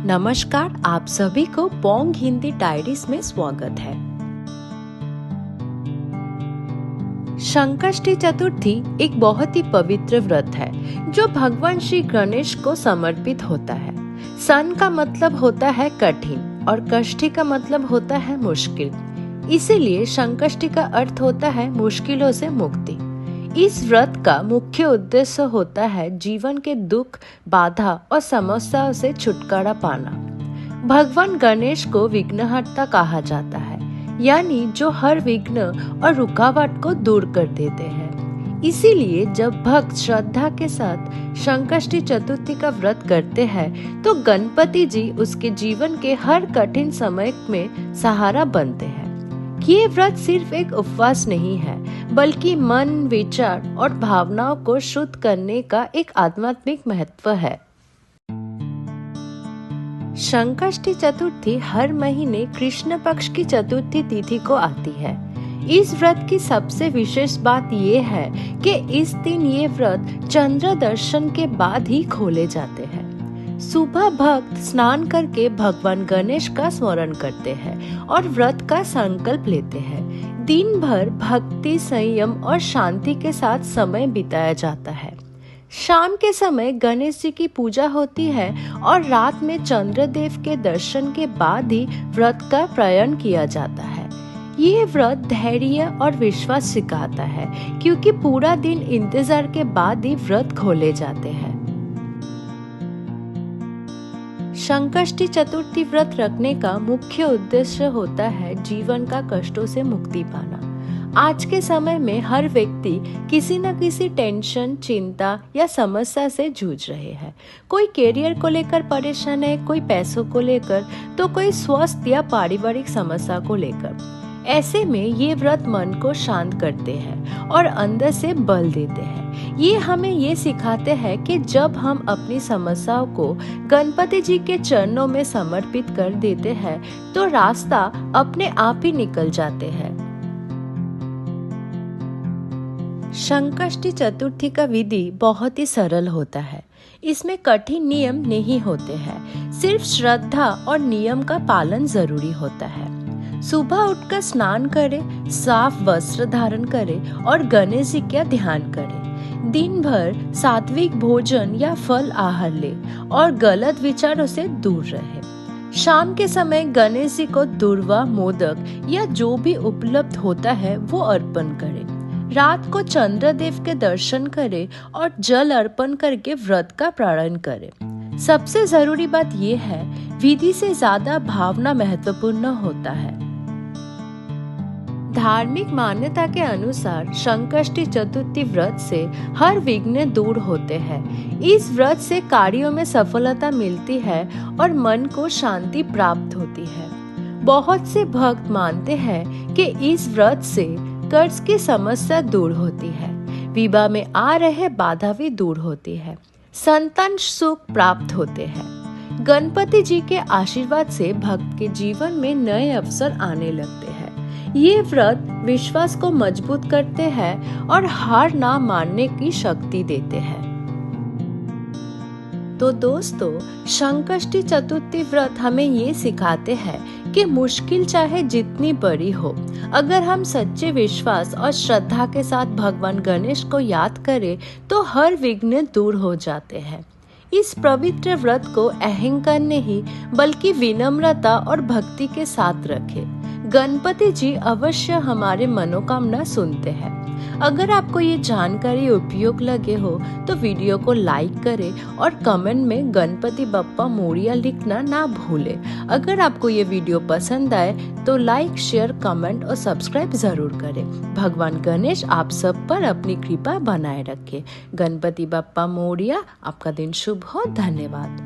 नमस्कार, आप सभी को पोंग हिंदी डायरीज में स्वागत है। संकष्टी चतुर्थी एक बहुत ही पवित्र व्रत है जो भगवान श्री गणेश को समर्पित होता है। सन का मतलब होता है कठिन और कष्टी का मतलब होता है मुश्किल। इसीलिए संकष्टी का अर्थ होता है मुश्किलों से मुक्ति। इस व्रत का मुख्य उद्देश्य होता है जीवन के दुख, बाधा और समस्याओं से छुटकारा पाना। भगवान गणेश को विघ्नहर्ता कहा जाता है, यानी जो हर विघ्न और रुकावट को दूर कर देते हैं। इसीलिए जब भक्त श्रद्धा के साथ संकष्टी चतुर्थी का व्रत करते हैं तो गणपति जी उसके जीवन के हर कठिन समय में सहारा बनते हैं। ये व्रत सिर्फ एक उपवास नहीं है, बल्कि मन, विचार और भावनाओं को शुद्ध करने का एक आध्यात्मिक महत्व है। संकष्टी चतुर्थी हर महीने कृष्ण पक्ष की चतुर्थी तिथि को आती है। इस व्रत की सबसे विशेष बात ये है कि इस दिन ये व्रत चंद्र दर्शन के बाद ही खोले जाते हैं। सुबह भक्त स्नान करके भगवान गणेश का स्मरण करते हैं और व्रत का संकल्प लेते हैं। दिन भर भक्ति, संयम और शांति के साथ समय बिताया जाता है। शाम के समय गणेश जी की पूजा होती है और रात में चंद्रदेव के दर्शन के बाद ही व्रत का प्रयाण किया जाता है। ये व्रत धैर्य और विश्वास सिखाता है, क्योंकि पूरा दिन इंतजार के बाद ही व्रत खोले जाते हैं। संकष्टी चतुर्थी व्रत रखने का मुख्य उद्देश्य होता है जीवन का कष्टों से मुक्ति पाना। आज के समय में हर व्यक्ति किसी न किसी टेंशन, चिंता या समस्या से जूझ रहे हैं। कोई करियर को लेकर परेशान है, कोई पैसों को लेकर, तो कोई स्वास्थ्य या पारिवारिक समस्या को लेकर। ऐसे में ये व्रत मन को शांत करते हैं और अंदर से बल देते हैं। ये हमें ये सिखाते हैं कि जब हम अपनी समस्याओं को गणपति जी के चरणों में समर्पित कर देते हैं तो रास्ता अपने आप ही निकल जाते हैं। संकष्टी चतुर्थी का विधि बहुत ही सरल होता है। इसमें कठिन नियम नहीं होते हैं, सिर्फ श्रद्धा और नियम का पालन जरूरी होता है। सुबह उठकर स्नान करें, साफ वस्त्र धारण करें और गणेश जी का ध्यान करें। दिन भर सात्विक भोजन या फल आहार ले और गलत विचारों से दूर रहे। शाम के समय गणेश जी को दूर्वा, मोदक या जो भी उपलब्ध होता है वो अर्पण करें। रात को चंद्रदेव के दर्शन करें और जल अर्पण करके व्रत का प्रारंभ करें। सबसे जरूरी बात यह है, विधि से ज्यादा भावना महत्वपूर्ण होता है। धार्मिक मान्यता के अनुसार संकष्टी चतुर्थी व्रत से हर विघ्न दूर होते हैं। इस व्रत से कार्यों में सफलता मिलती है और मन को शांति प्राप्त होती है। बहुत से भक्त मानते हैं कि इस व्रत से कर्ज की समस्या दूर होती है, विवाह में आ रहे बाधा भी दूर होती है, संतान सुख प्राप्त होते हैं। गणपति जी के आशीर्वाद से भक्त के जीवन में नए अवसर आने लगते हैं। ये व्रत विश्वास को मजबूत करते हैं और हार ना मानने की शक्ति देते हैं। तो दोस्तों, संकष्टी चतुर्थी व्रत हमें ये सिखाते हैं कि मुश्किल चाहे जितनी बड़ी हो, अगर हम सच्चे विश्वास और श्रद्धा के साथ भगवान गणेश को याद करें तो हर विघ्न दूर हो जाते हैं। इस पवित्र व्रत को अहंकार नहीं बल्कि विनम्रता और भक्ति के साथ रखें। गणपति जी अवश्य हमारे मनोकामना सुनते हैं। अगर आपको ये जानकारी उपयोग लगे हो तो वीडियो को लाइक करें और कमेंट में गणपति बप्पा मोरिया लिखना ना भूलें। अगर आपको ये वीडियो पसंद आए तो लाइक, शेयर, कमेंट और सब्सक्राइब जरूर करें। भगवान गणेश आप सब पर अपनी कृपा बनाए रखे। गणपति बप्पा मोरिया, आपका दिन शुभ हो। धन्यवाद।